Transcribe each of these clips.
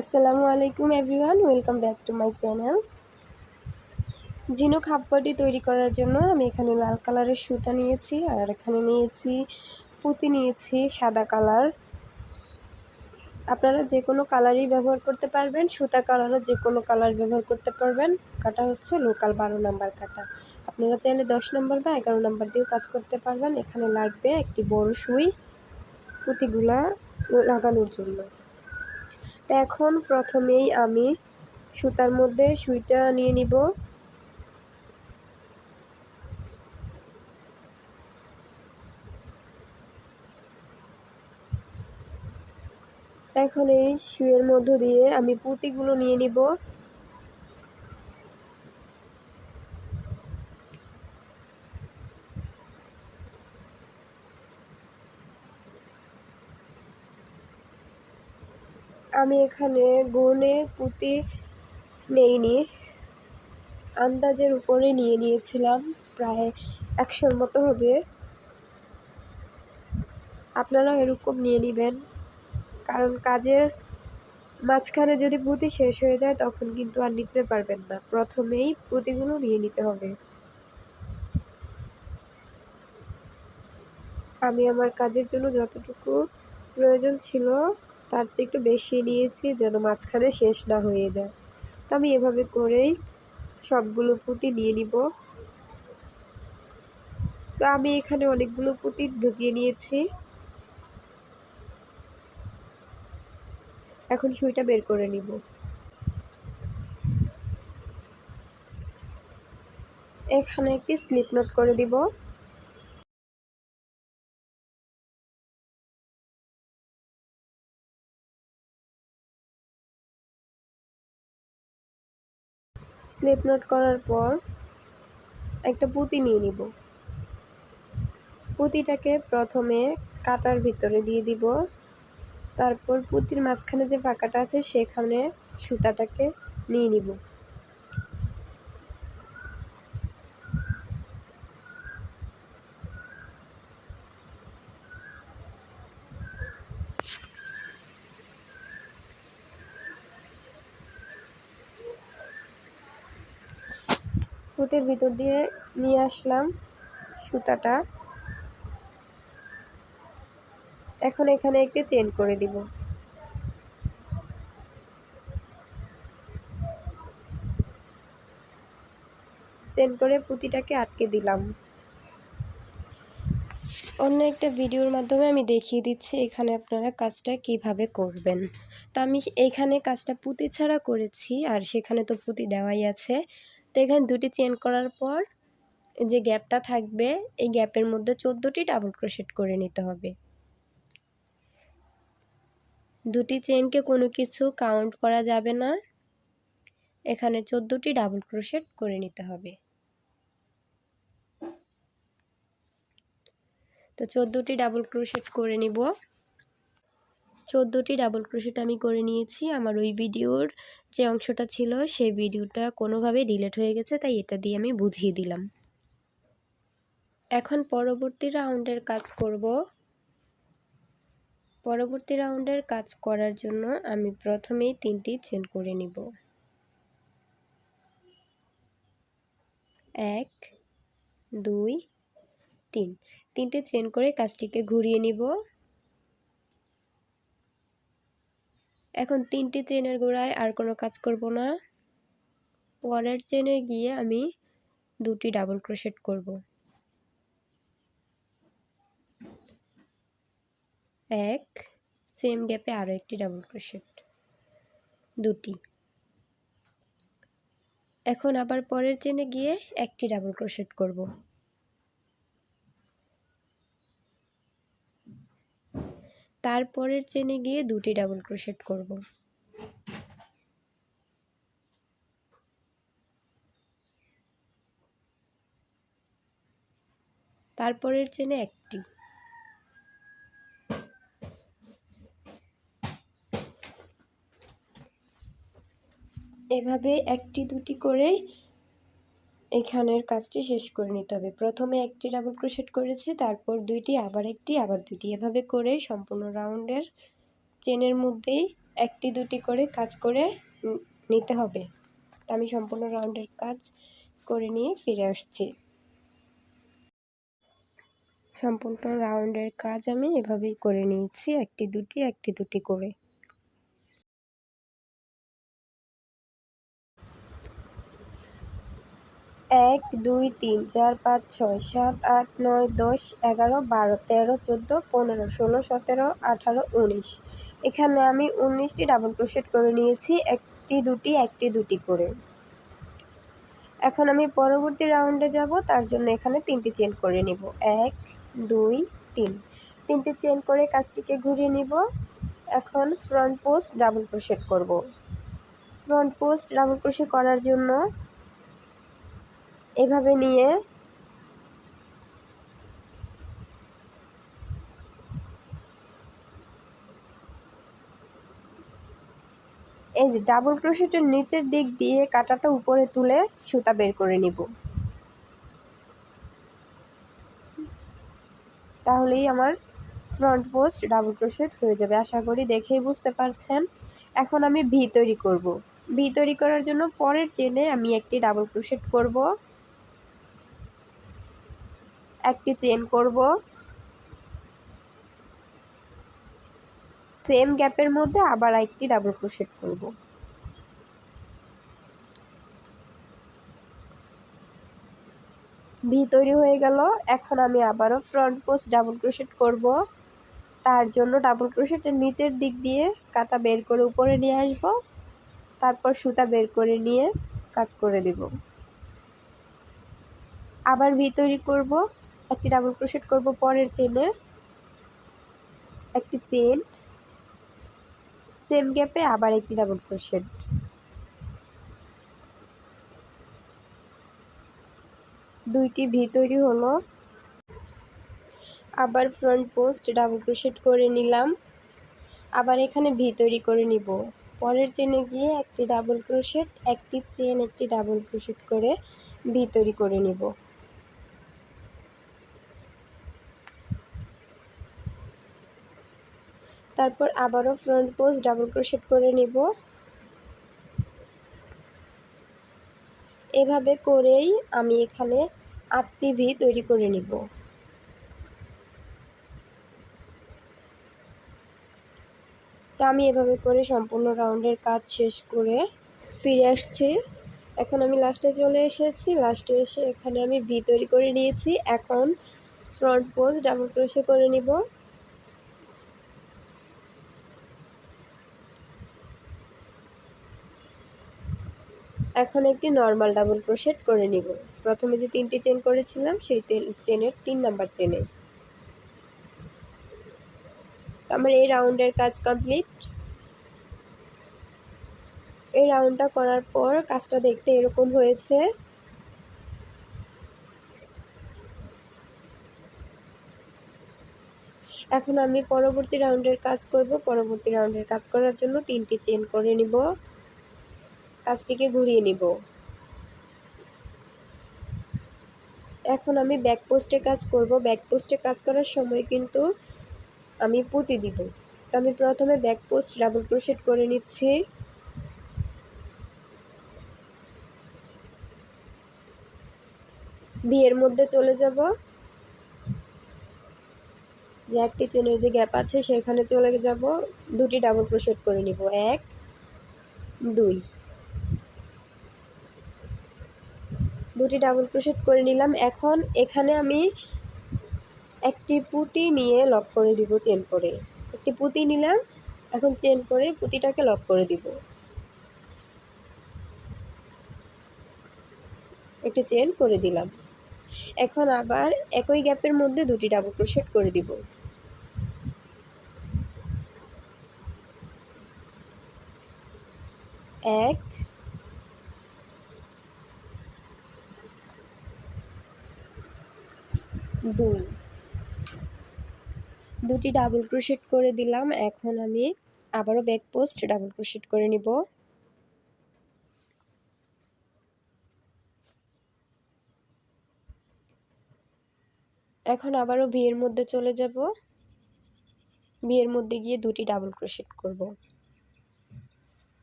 আসসালামু আলাইকুম everyone, welcome back to my channel. ঝিনুক হাফ বডি তৈরি করার জন্য আমি এখানে লাল কালারের সুতা নিয়েছি, আর এখানে নিয়েছি পুঁতি, নিয়েছি সাদা কালার। আপনারা যে কোনো কালারই ব্যবহার করতে পারবেন, সুতার কালারও যে কোনো কালার ব্যবহার করতে পারবেন। কাটা হচ্ছে লোকাল 12 নাম্বার কাটা। আপনারা চাইলে 10 নাম্বার বা 11 নাম্বার দিয়েও কাজ করতে পারবেন। এখানে লাগবে একটি বড় সুই পুঁতিগুলা লাগানোর জন্য। তো এখন প্রথমেই আমি সুতার মধ্যে সুইটা নিয়ে নিব। এখন এই সুইয়ের মধ্য দিয়ে আমি পুঁতিগুলো নিয়ে নিব। আমি এখানে গুনে পুঁতি নেইনি, আন্দাজের উপরে নিয়ে নিয়েছিলাম, প্রায় 100-র মতো হবে। আপনারাও এরকম নিয়ে নেবেন, কারণ কাজের মাঝখানে যদি পুঁতি শেষ হয়ে যায় তখন কিন্তু আর নিতে পারবেন না। প্রথমেই পুঁতিগুলো নিয়ে নিতে হবে। আমি আমার কাজের জন্য যতটুকু প্রয়োজন ছিল তার চেয়ে একটু বেশি নিয়েছি, যেন মাঝখানে শেষ না হয়ে যায়। তো আমি এভাবে করেই সবগুলো পুঁতি নিয়ে নিব। তো আমি এখানে অনেকগুলো পুঁতি ঢুকিয়ে নিয়েছি। এখন সুইটা বের করে নিব। এখানে একটি স্লিপ নট করে দিব। স্লিপ নট করার পর একটা পুঁতি নিয়ে নিব। পুঁতিটাকে প্রথমে কাটার ভিতরে দিয়ে দিব, তারপর পুঁতির মাঝখানে যে ফাঁকাটা আছে সেখানে সুতাটাকে নিয়ে নিব। পুঁতির ভিতর দিয়ে নিয়ে আসলাম সুতাটা। এখন এখানে একটি চেন করে দিব। চেন করে পুঁতিটাকে আটকে দিলাম। অন্য একটা ভিডিওর মাধ্যমে আমি দেখিয়ে দিচ্ছি এখানে আপনারা কাজটা কিভাবে করবেন। তো আমি এইখানে কাজটা পুঁতি ছাড়া করেছি, আর সেখানে তো পুঁতি দেওয়াই আছে। তো এখানে দুটি চেন করার পর যে গ্যাপটা থাকবে এই গ্যাপের মধ্যে 14টি ডাবল ক্রোশেট করে নিতে হবে। দুটি চেনকে কোনো কিছু কাউন্ট করা যাবে না, এখানে 14টি ডাবল ক্রোশেট করে নিতে হবে। তো 14টি ডাবল ক্রোশেট করে নিব। 14টি ডাবল ক্রোশেট আমি করে নিয়েছি। আমার ওই ভিডিওর যে অংশটা ছিল সেই ভিডিওটা কোনোভাবে ডিলিট হয়ে গেছে, তাই এটা দিয়ে আমি বুঝিয়ে দিলাম। এখন পরবর্তী রাউন্ডের কাজ করব। পরবর্তী রাউন্ডের কাজ করার জন্য আমি প্রথমেই 3টি চেন করে নিব। 1 2 3, 3টে চেন করে কাজটিকে ঘুরিয়ে নিব। এখন 3টি চেনের গোড়ায় আর কোনো কাজ করব না। পরের চেনে গিয়ে আমি 2টি ডাবল ক্রোশেট করব। 1, সেম গ্যাপে আরও একটি ডাবল ক্রোশেট, 2টি। এখন আবার পরের চেনে গিয়ে একটি ডাবল ক্রোশেট করব। তারপরের চেনে গিয়ে 2টি ডাবল ক্রোশেট করব। তারপরের চেনে একটি। এভাবে একটি দুটি করে এখানের কাজটি শেষ করে নিতে হবে। প্রথমে একটি ডাবল ক্রোশেট করেছি, তারপর 2টি, আবার একটি, আবার 2টি, এভাবে করে সম্পূর্ণ রাউন্ডের চেনের মধ্যেই একটি দুটি করে কাজ করে নিতে হবে। তো আমি সম্পূর্ণ রাউন্ডের কাজ করে নিয়ে ফিরে আসছি। সম্পূর্ণ রাউন্ডের কাজ আমি এভাবেই করে নিয়েছি, একটি দুটি করে। এক, দুই, তিন, চার, পাঁচ, ছয়, সাত, আট, নয়, 10, 11, 12, 13, 14, 15, 16, 17, 18, 19। এখানে আমি 19টি ডাবল ক্রোশেট করে নিয়েছি, একটি দুটি করে। এখন আমি পরবর্তী রাউন্ডে যাব, তার জন্য এখানে 3টি চেন করে নিব। 1, 2, 3, 3টি চেন করে কাজটিকে ঘুরিয়ে নিব। এখন ফ্রন্ট পোস্ট ডাবল ক্রোশেট করব। ফ্রন্ট পোস্ট ডাবল ক্রোশেট করার জন্য এভাবে নিয়ে এই যে ডাবল ক্রোশেটের নিচের দিক দিয়ে কাঁটাটা উপরে তুলে সুতা বের করে নিব। তাহলেই আমার ফ্রন্ট পোস্ট ডাবল ক্রোশেট হয়ে যাবে। আশা করি দেখেই বুঝতে পারছেন। এখন আমি ভি তৈরি করব। ভি তৈরি করার জন্য পরের চেনে আমি একটি ডাবল ক্রোশেট করব, একটি চেন করব, সেম গ্যাপের মধ্যে আবার একটি ডাবল ক্রোশেট করব। ভি তৈরি হয়ে গেল। এখন আমি আবারও ফ্রন্ট পোস্ট ডাবল ক্রোশেট করব। তার জন্য ডাবল ক্রোশেটের নিচের দিক দিয়ে কাটা বের করে উপরে নিয়ে আসব, তারপর সুতা বের করে নিয়ে কাজ করে দেব। আবার ভি তৈরি করব, একটি ডাবল ক্রোশেট করব পরের চেনে, একটি চেন, সেম গ্যাপে আবার একটি ডাবল ক্রোশেট। দুইটি ভি তৈরি হলো। আবার ফ্রন্ট পোস্ট ডাবল ক্রোশেট করে নিলাম। আবার এখানে ভি তৈরি করে নিব। পরের চেনে গিয়ে একটি ডাবল ক্রোশেট, একটি চেন, একটি ডাবল ক্রোশেট করে ভি তৈরি করে নিব। তারপর আবারও ফ্রন্ট পোস্ট ডাবল ক্রোশেট করে নিব। এভাবে করেই আমি এখানে 8টি ভি তৈরি করে নিব। তো আমি এভাবে করে সম্পূর্ণ রাউন্ডের কাজ শেষ করে ফিরে আসছি। এখন আমি লাস্টে চলে এসেছি। লাস্টে এসে এখানে আমি ভি তৈরি করে নিয়েছি। এখন ফ্রন্ট পোস্ট ডাবল ক্রোশেট করে নিব। এখন একটি নর্মাল ডাবল ক্রোশেট করে নিব। প্রথমে যে 3টি চেন করেছিলাম সেই চেনের 3 নাম্বার চেনে। আমার এই রাউন্ডের কাজ কমপ্লিট। এই রাউন্ডটা করার পর কাজটা দেখতে এরকম হয়েছে। এখন আমি পরবর্তী রাউন্ডের কাজ করব। পরবর্তী রাউন্ডের কাজ করার জন্য 3টি চেন করে নিব, কাজটিকে ঘুরিয়ে নিব। এখন আমি ব্যাক পোস্টে কাজ করব। ব্যাক পোস্টে কাজ করার সময় কিন্তু আমি পুঁতি দিব। তো আমি প্রথমে ব্যাক পোস্ট ডাবল ক্রোশেট করে নিচ্ছি। ভি এর মধ্যে চলে যাব, যে একটি চেনের যে গ্যাপ আছে সেখানে চলে যাব, দুটি ডাবল ক্রোশেট করে নিব। 1, 2, দুটি ডাবল ক্রোশেট করে নিলাম। এখন এখানে আমি একটি পুঁতি নিয়ে লক করে দিব চেন করে। একটি পুঁতি নিলাম, এখন চেন করে পুঁতিটাকে লক করে দিব। একটি চেন করে দিলাম। এখন আবার একই গ্যাপের মধ্যে দুটি ডাবল ক্রোশেট করে দিব। এক, দুই, দুটি ডাবল ক্রোশেট করে দিলাম। এখন আমি আবারও ব্যাক পোস্ট ডাবল ক্রোশেট করে নিব। এখন আবারও ভি এর মধ্যে চলে যাব। ভি এর মধ্যে গিয়ে দুটি ডাবল ক্রোশেট করব।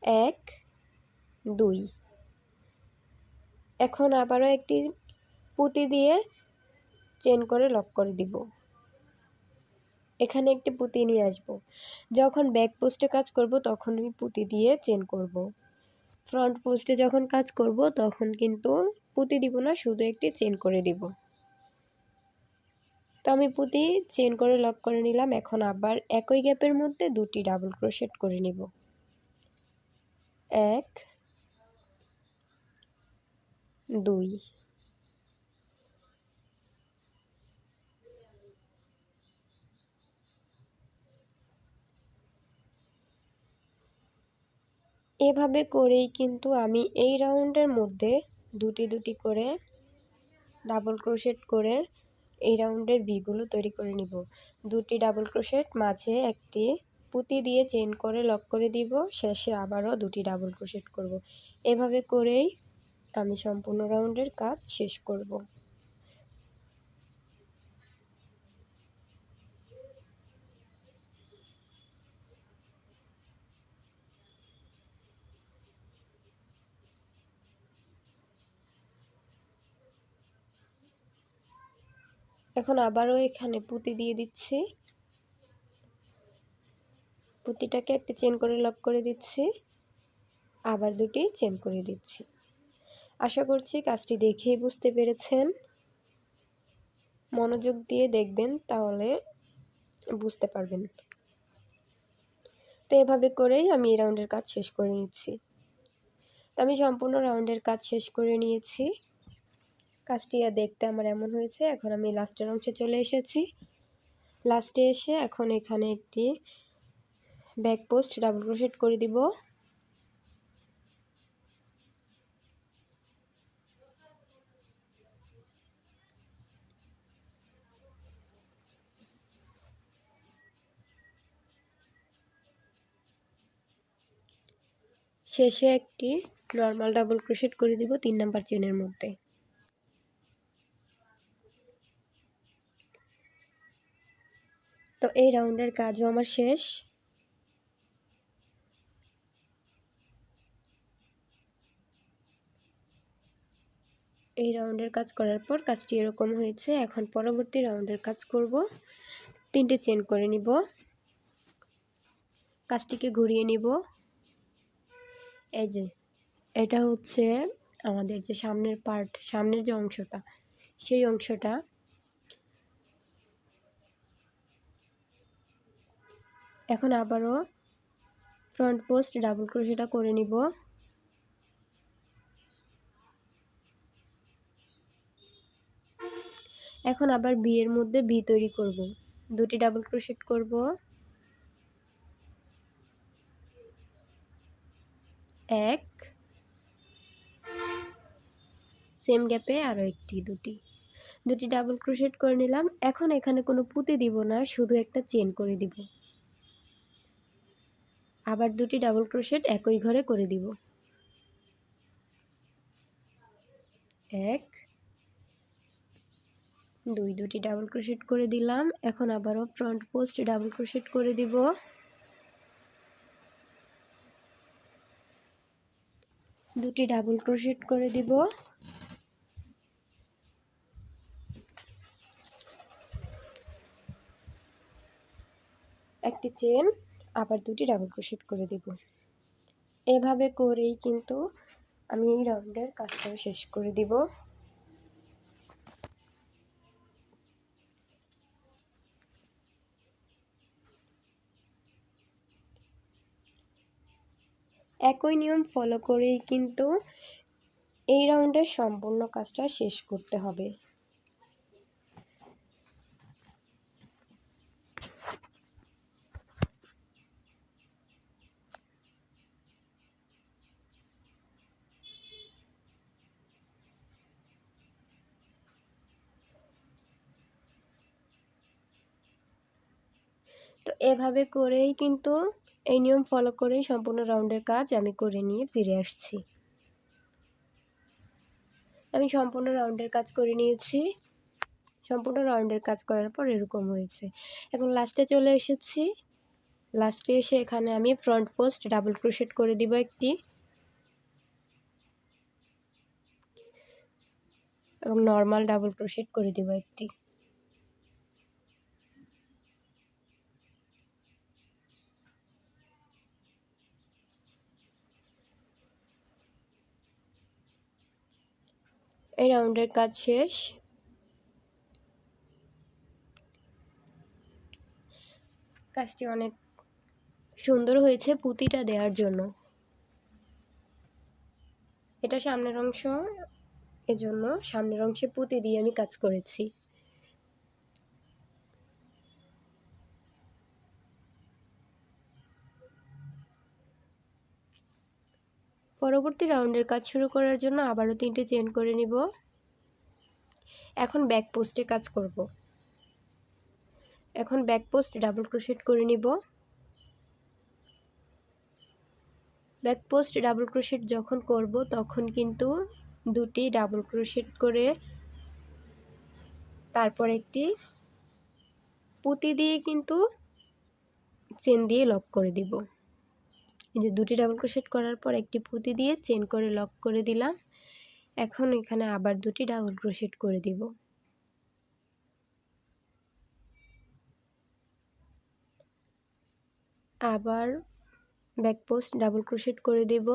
1 2। এখন আবারও একটি পুঁতি দিয়ে চেন করে লক করে দিব। এখানে একটি পুঁতি নিয়ে আসব। যখন ব্যাক পোস্টে কাজ করব তখন আমি পুঁতি দিয়ে চেন করব। ফ্রন্ট পোস্টে যখন কাজ করব তখন কিন্তু পুঁতি দিব না, শুধু একটি চেন করে দিব। তো আমি পুঁতি চেন করে লক করে নিলাম। এখন আবার একই গ্যাপের মধ্যে দুটি ডাবল ক্রোশেট করে নিব। 1 2। এভাবে করেই কিন্তু আমি এই রাউন্ডের মধ্যে দুটি দুটি করে ডাবল ক্রোশেট করে এই রাউন্ডের ভিগুলো তৈরি করে নিব। দুটি ডাবল ক্রোশেট, মাঝে একটি পুঁতি দিয়ে চেন করে লক করে দিব, শেষে আবারও দুটি ডাবল ক্রোশেট করব। এভাবে করেই আমি সম্পূর্ণ রাউন্ডের কাজ শেষ করব। এখন আবারও এখানে পুঁতি দিয়ে দিচ্ছি। পুঁতিটাকে একটি চেন করে লক করে দিচ্ছি, আবার দুটি চেন করে দিচ্ছি। আশা করছি কাজটি দেখেই বুঝতে পেরেছেন। মনোযোগ দিয়ে দেখবেন, তাহলে বুঝতে পারবেন। তো এভাবে করেই আমি এই রাউন্ডের কাজ শেষ করে নিচ্ছি। তো আমি সম্পূর্ণ রাউন্ডের কাজ শেষ করে নিয়েছি। কাজটি দেখতে আমার এমন হয়েছে। এখন আমি লাস্টের অংশে চলে এসেছি। লাস্টে এসে এখন এখানে একটি ব্যাক পোস্ট ডাবল ক্রোশেট করে দিব। শেষে একটি নর্মাল ডাবল ক্রোশেট করে দিব 3 নাম্বার চেনের মধ্যে। তো এই রাউন্ডের কাজও আমার শেষ। এই রাউন্ডের কাজ করার পর কাজটি এরকম হয়েছে। এখন পরবর্তী রাউন্ডের কাজ করব। 3টে চেন করে নিব, কাজটিকে ঘুরিয়ে নিব। এই যে এটা হচ্ছে আমাদের যে সামনের পার্ট, সামনের যে অংশটা, সেই অংশটা। এখন আবারও ফ্রন্ট পোস্ট ডাবল ক্রোশেটটা করে নিব। এখন আবার ভি এর মধ্যে ভি তৈরি করব। দুটি ডাবল ক্রোশেট করব, 1, সেম গ্যাপে আরও একটি দুটি ডাবল ক্রোশেট করে নিলাম। এখন এখানে কোনো পুঁতি দিব না, শুধু একটা চেন করে দিব। আবার দুটি ডাবল ক্রোশেট একই ঘরে করে দিব। 1 2, দুটি ডাবল ক্রোশেট করে দিলাম। এখন আবারও ফ্রন্ট পোস্ট ডাবল ক্রোশেট করে দিব। দুটি ডাবল ক্রোশেট করে দিব। একটি চেন, আবার দুটি ডাবল ক্রোশেট করে দিব। এভাবে করেই কিন্তু আমি এই রাউন্ডের কাজটা শেষ করে দিব। একই নিয়ম ফলো করেই কিন্তু এই রাউন্ডের সম্পূর্ণ কাজটা শেষ করতে হবে। তো এভাবে করেই কিন্তু এই নিয়ম ফলো করেই সম্পূর্ণ রাউন্ডের কাজ আমি করে নিয়ে ফিরে আসছি। আমি সম্পূর্ণ রাউন্ডের কাজ করে নিয়েছি। সম্পূর্ণ রাউন্ডের কাজ করার পর এরকম হয়েছে। এখন লাস্টে চলে এসেছি। লাস্টে এসে এখানে আমি ফ্রন্ট পোস্ট ডাবল ক্রোশেট করে দিব একটি, এবং নর্মাল ডাবল ক্রোশেট করে দিব একটি। এই রাউন্ডের কাজ শেষ। কাজটি অনেক সুন্দর হয়েছে পুঁতিটা দেওয়ার জন্য। এটা সামনের অংশ, এজন্য সামনের অংশে পুঁতি দিয়ে আমি কাজ করেছি। পরবর্তী রাউন্ডের কাজ শুরু করার জন্য আবারও 3টে চেইন করে নিব। এখন ব্যাক পোস্টে কাজ করব। এখন ব্যাক পোস্ট ডাবল ক্রোশেট করে নিব। ব্যাক পোস্ট ডাবল ক্রোশেট যখন করব তখন কিন্তু 2টি ডাবল ক্রোশেট করে তারপর একটি পুঁতি দিয়ে কিন্তু চেন দিয়ে লক করে দিব। এই যে 2টি ডাবল ক্রোশেট করার পর একটি পুঁতি দিয়ে চেন করে লক করে দিলাম। এখন এখানে আবার 2টি ডাবল ক্রোশেট করে দিব। আবার ব্যাক পোস্ট ডাবল ক্রোশেট করে দিব।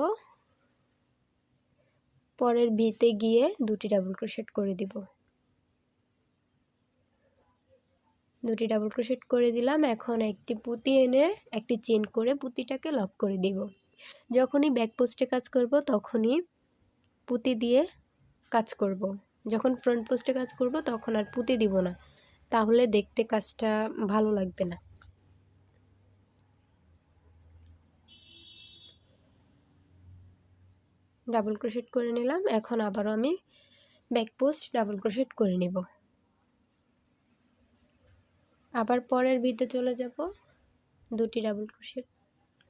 পরের ভিতে গিয়ে 2টি ডাবল ক্রোশেট করে দিব। 2টি ডাবল ক্রোশেট করে দিলাম। এখন একটি পুঁতি এনে একটি চেন করে পুঁতিটাকে লক করে দিব। যখনই ব্যাক পোস্টে কাজ করব তখনই পুঁতি দিয়ে কাজ করব। যখন ফ্রন্ট পোস্টে কাজ করব তখন আর পুঁতি দিব না, তাহলে দেখতে কাজটা ভালো লাগবে না। ডাবল ক্রোশেট করে নিলাম। এখন আবারও আমি ব্যাক পোস্ট ডাবল ক্রোশেট করে নিব। আবার পরের ভিতে চলে যাব, 2টি ডাবল ক্রোশেট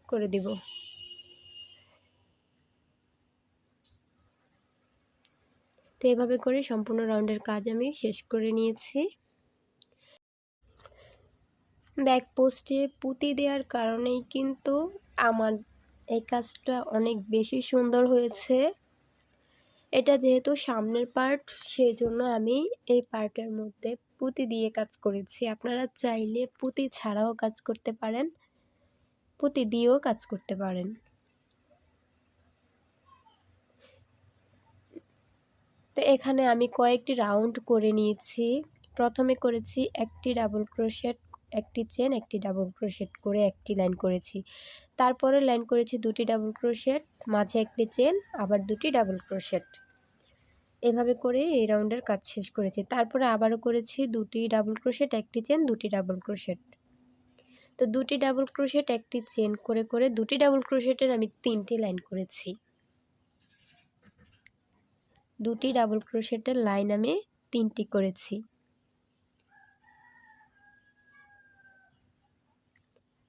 করে দিব। তো এভাবে করে সম্পূর্ণ রাউন্ডের কাজ আমি শেষ করে নিয়েছি। ব্যাক পোস্টে পুঁতি দেওয়ার কারণেই কিন্তু আমার এই কাজটা অনেক বেশি সুন্দর হয়েছে। এটা যেহেতু সামনের পার্ট, সেই জন্য আমি এই পার্টের মধ্যে পুঁতি দিয়ে কাজ করেছি। আপনারা চাইলে পুঁতি ছাড়াও কাজ করতে পারেন, পুঁতি দিয়েও কাজ করতে পারেন। তো এখানে আমি কয়েকটি রাউন্ড করে নিয়েছি। প্রথমে করেছি একটি ডাবল ক্রোশেট, একটি চেন, একটি ডাবল ক্রোশেট করে একটি লাইন করেছি। তারপরে লাইন করেছি 2টি ডাবল ক্রোশেট, মাঝে একটি চেন, আবার 2টি ডাবল ক্রোশেট। এভাবে করে এই রাউন্ডের কাজ শেষ করেছি। তারপরে আবারও করেছি 2টি ডাবল ক্রোশেট, একটি চেন, 2টি ডাবল ক্রোশেট। তো 2টি ডাবল ক্রোশেট, একটি চেন করে করে 2টি ডাবল ক্রোশেটের আমি 3টি লাইন করেছি। 2টি ডাবল ক্রোশেটের লাইন আমি 3টি করেছি।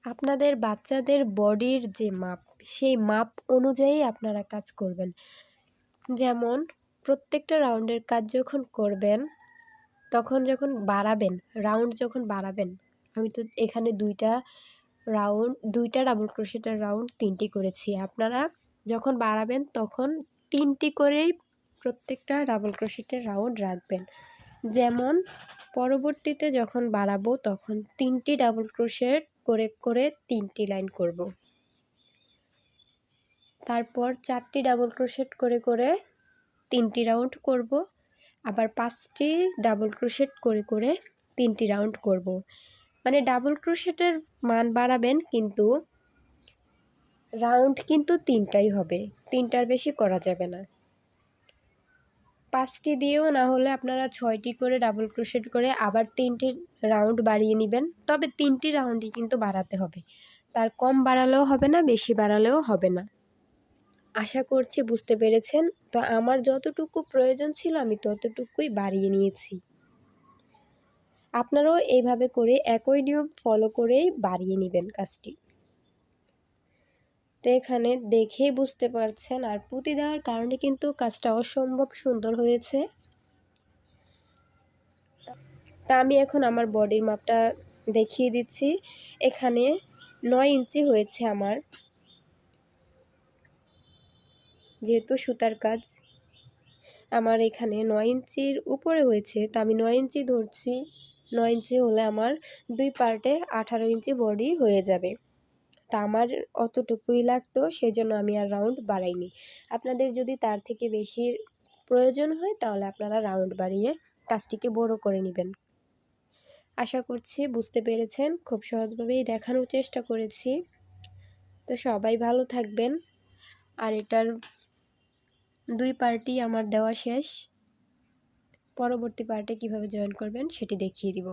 আপনাদের বাচ্চাদের বডির যে মাপ, সেই মাপ অনুযায়ী আপনারা কাজ করবেন। যেমন প্রত্যেকটা রাউন্ডের কাজ যখন করবেন, তখন যখন বাড়াবেন, রাউন্ড যখন বাড়াবেন, আমি তো এখানে 2টা ডাবল ক্রোশেটের রাউন্ড 3টি করেছি। আপনারা যখন বাড়াবেন তখন 3টি করেই প্রত্যেকটা ডাবল ক্রোশেটের রাউন্ড রাখবেন। যেমন পরবর্তীতে যখন বাড়াবো তখন 3টি ডাবল ক্রোশেট করে করে 3টি লাইন করব। তারপর 4টি ডাবল ক্রোশেট করে করে 3টি রাউন্ড করব। আবার 5টি ডাবল ক্রোশেট করে করে 3টি রাউন্ড করব। মানে ডাবল ক্রোশেটের মান বাড়াবেন, কিন্তু রাউন্ড কিন্তু 3টাই হবে, 3টার বেশি করা যাবে না। 5টি দিয়েও না হলে আপনারা 6টি করে ডাবল ক্রোশেট করে আবার 3টি রাউন্ড বাড়িয়ে নেবেন। তবে 3টি রাউন্ডই কিন্তু বাড়াতে হবে, তার কম বাড়ালেও হবে না, বেশি বাড়ালেও হবে না। আশা করছি বুঝতে পেরেছেন। তো আমার যতটুকু প্রয়োজন ছিল আমি ততটুকুই বাড়িয়ে নিয়েছি। আপনারাও এইভাবে করে একই নিয়ম ফলো করেই বাড়িয়ে নেবেন কাজটি। তো এখানে দেখেই বুঝতে পারছেন, আর পুঁতি দেওয়ার কারণে কিন্তু কাজটা অসম্ভব সুন্দর হয়েছে। তা আমি এখন আমার বডির মাপটা দেখিয়ে দিচ্ছি। এখানে 9 ইঞ্চি হয়েছে আমার, যেহেতু সুতার কাজ আমার এখানে 9 ইঞ্চির উপরে হয়েছে, তো আমি 9 ইঞ্চি ধরছি। 9 ইঞ্চি হলে আমার 2 পার্টে 18 ইঞ্চি বডি হয়ে যাবে। তা আমার অতটুকুই লাগতো, সেই জন্য আমি আর রাউন্ড বাড়াইনি। আপনাদের যদি তার থেকে বেশি প্রয়োজন হয় তাহলে আপনারা রাউন্ড বাড়িয়ে কাজটিকে বড় করে নেবেন। আশা করছি বুঝতে পেরেছেন, খুব সহজভাবেই দেখানোর চেষ্টা করেছি। তো সবাই ভালো থাকবেন। আর এটার 2 পার্টই আমার দেওয়া শেষ। পরবর্তী পার্টে কিভাবে জয়েন করবেন সেটি দেখিয়ে দিব।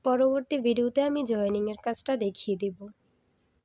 পরবর্তী ভিডিওতে আমি জয়েনিংয়ের কাজটা দেখিয়ে দিব।